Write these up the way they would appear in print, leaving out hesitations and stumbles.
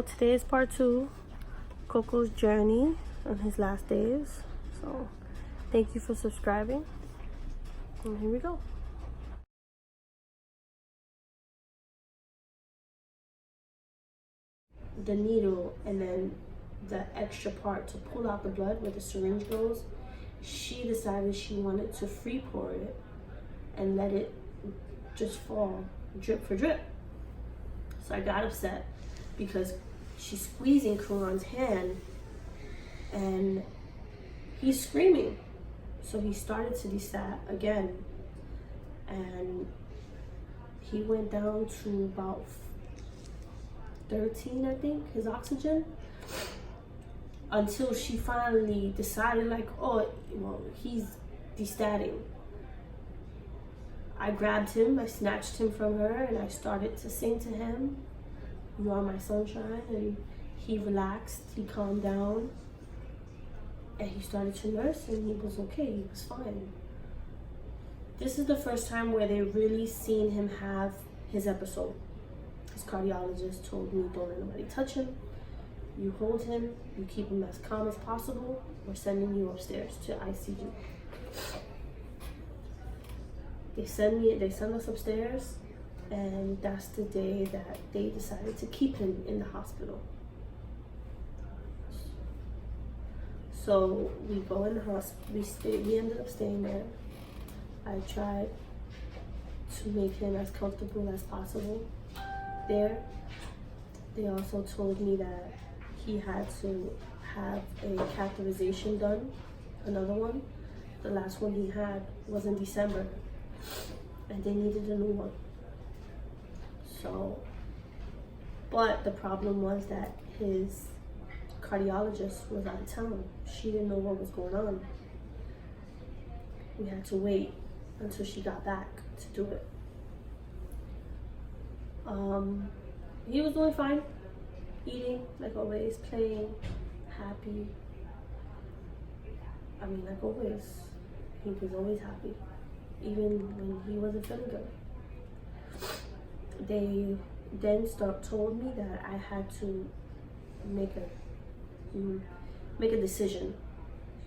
So today is part 2, Coco's journey on his last days. So thank you for subscribing. And here we go. The needle and then the extra part to pull out the blood where the syringe goes, she decided she wanted to free pour it and let it just fall drip for drip. So I got upset because she's squeezing Karan's hand and he's screaming. So he started to desat again and he went down to about 13, I think, his oxygen, until she finally decided like, oh, well, he's destatting. I grabbed him, I snatched him from her, and I started to sing to him, "You are my sunshine," and he relaxed, he calmed down, and he started to nurse, and he was okay, he was fine. This is the first time where they really seen him have his episode. His cardiologist told me, don't let nobody touch him. You hold him, you keep him as calm as possible. We're sending you upstairs to ICU. They send us upstairs, and that's the day that they decided to keep him in the hospital. So we go in the hospital, we ended up staying there. I tried to make him as comfortable as possible there. They also told me that he had to have a catheterization done, another one. The last one he had was in December, and they needed a new one. So, but the problem was that his cardiologist was out of town. She didn't know what was going on. We had to wait until she got back to do it. He was doing fine, eating like always, playing, happy. I mean, like always, he was always happy, even when he wasn't feeling good. They then told me that I had to make a decision,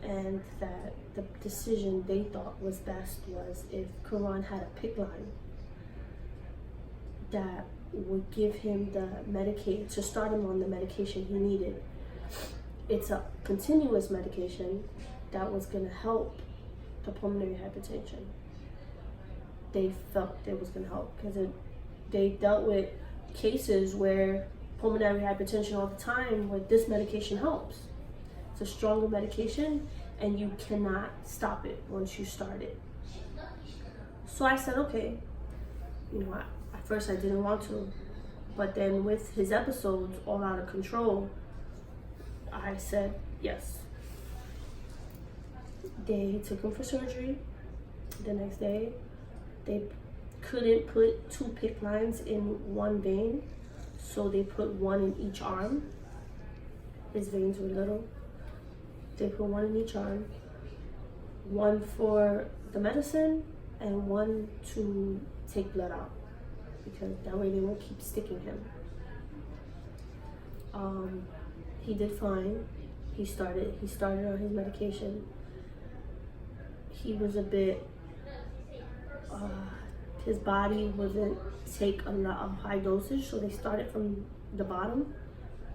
and that the decision they thought was best was if Karan had a PICC line that would give him the medication, to start him on the medication he needed. It's a continuous medication that was going to help the pulmonary hypertension. They felt it was going to help because they dealt with cases where pulmonary hypertension all the time, where this medication helps. It's a stronger medication and you cannot stop it once you start it. So I said, okay, at first I didn't want to, but then with his episodes all out of control, I said yes. They took him for surgery the next day. They couldn't put 2 PICC lines in one vein, so they put one in each arm. His veins were little. They put one in each arm, one for the medicine and one to take blood out, because that way they won't keep sticking him. He did fine. He started on his medication. He was a bit, his body wasn't take a lot of high dosage, so they started from the bottom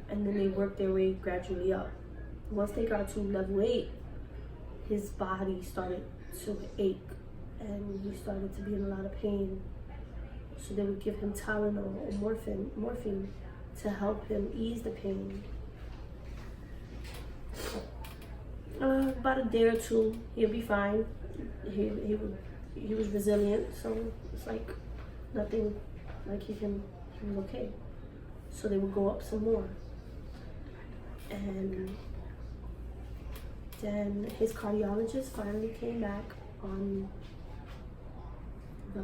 and then they worked their way gradually up. Once they got to level 8, his body started to ache and he started to be in a lot of pain. So they would give him Tylenol or morphine to help him ease the pain. About a day or two, he'll be fine. He was resilient, so it's like nothing, like he was okay. So they would go up some more. And then his cardiologist finally came back on the,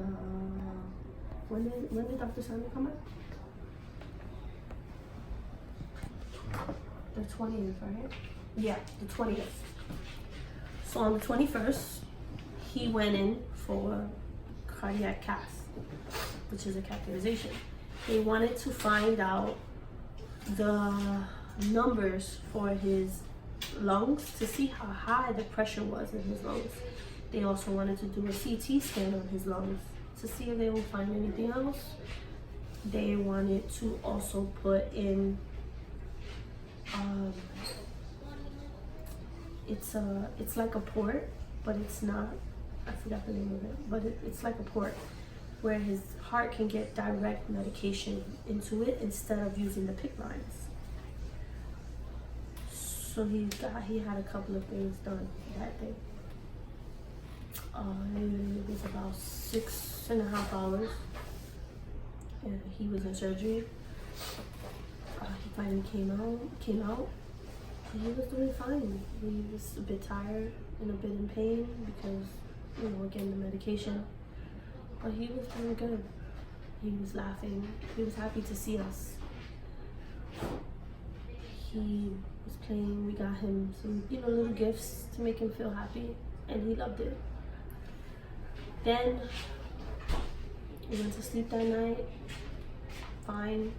when did Dr. Simon come back? The 20th, right? Yeah, the 20th. So on the 21st, he went in for cardiac cath, which is a catheterization. They wanted to find out the numbers for his lungs to see how high the pressure was in his lungs. They also wanted to do a CT scan on his lungs to see if they would find anything else. They wanted to also put in it's like a port, but it's not. I forgot the name of it, but it's like a port where his heart can get direct medication into it instead of using the PICC lines. So he had a couple of things done that day. It was about 6.5 hours, and he was in surgery. He finally came out, and he was doing fine. He was a bit tired and a bit in pain because, again, the medication. But he was doing good. He was laughing. He was happy to see us. He was playing. We got him some, little gifts to make him feel happy, and he loved it. Then we went to sleep that night, fine.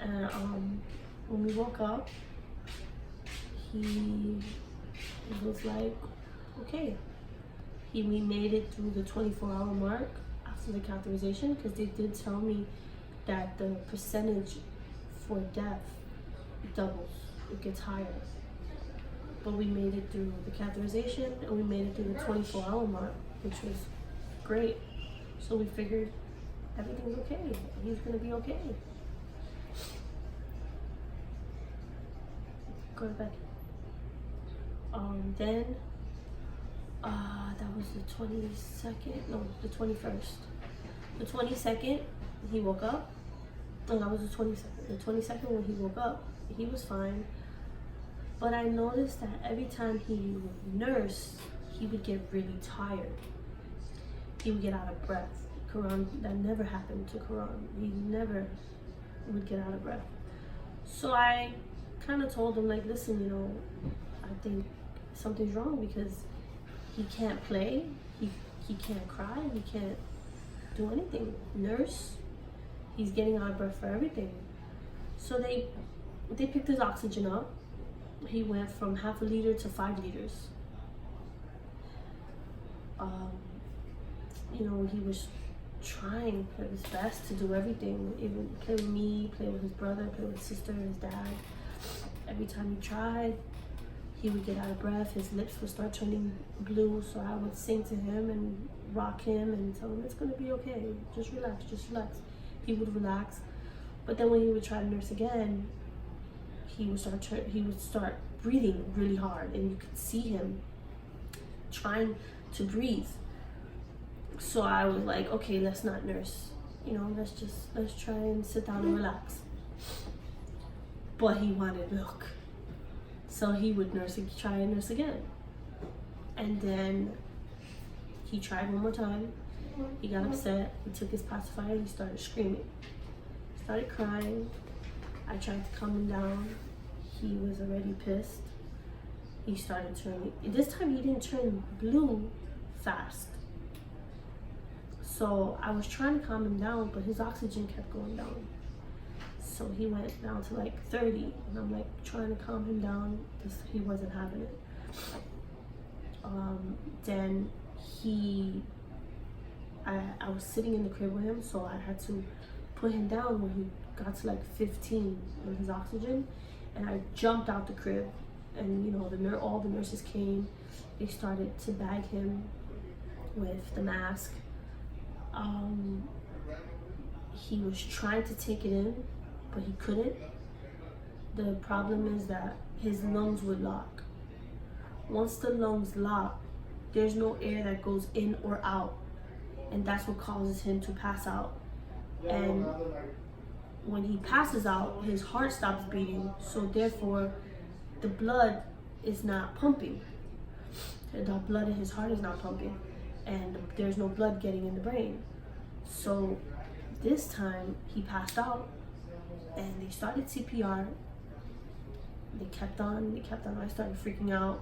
And when we woke up, he was like, okay. We made it through the 24-hour mark after the catheterization, because they did tell me that the percentage for death doubles, it gets higher. But we made it through the catheterization, and we made it through the 24-hour mark, which was great. So we figured everything's okay. He's gonna be okay. Go to bed. Then that was the 22nd, no, the 21st. The 22nd, he woke up. No, that was the 22nd. The 22nd, when he woke up, he was fine. But I noticed that every time he would nurse, he would get really tired. He would get out of breath. Karan, that never happened to Karan. He never would get out of breath. So I kind of told him, like, listen, I think something's wrong, because he can't play, he can't cry, he can't do anything. Nurse, he's getting out of breath for everything. So they picked his oxygen up. He went from 0.5 liter to 5 liters. He was trying his best to do everything, even play with me, play with his brother, play with his sister, his dad. Every time he tried, he would get out of breath, his lips would start turning blue, so I would sing to him and rock him and tell him it's gonna be okay, just relax. He would relax. But then when he would try to nurse again, he would start breathing really hard, and you could see him trying to breathe. So I was like, okay, let's not nurse. Let's try and sit down and relax. But he wanted milk. So he would try and nurse again. And then he tried one more time. He got upset. He took his pacifier and he started screaming. Started crying. I tried to calm him down. He was already pissed. He started turning. This time he didn't turn blue fast. So I was trying to calm him down, but his oxygen kept going down. So he went down to like 30, and I'm like trying to calm him down because he wasn't having it. Then I was sitting in the crib with him, so I had to put him down when he got to like 15 on his oxygen, and I jumped out the crib, and all the nurses came. They started to bag him with the mask. He was trying to take it in, but he couldn't. The problem is that his lungs would lock. Once the lungs lock, there's no air that goes in or out, and that's what causes him to pass out. And when he passes out, his heart stops beating, so therefore the blood is not pumping. The blood in his heart is not pumping, and there's no blood getting in the brain. So this time he passed out, and they started CPR. They kept on. I started freaking out.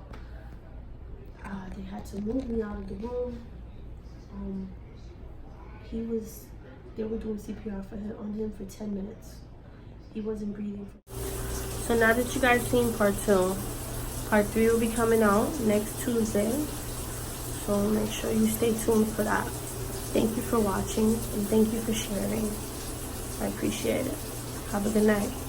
They had to move me out of the room. They were doing CPR on him for 10 minutes. he wasn't breathing. So now that you guys seen part 2, part 3 will be coming out next Tuesday. So make sure you stay tuned for that. Thank you for watching and thank you for sharing. I appreciate it. Have a good night.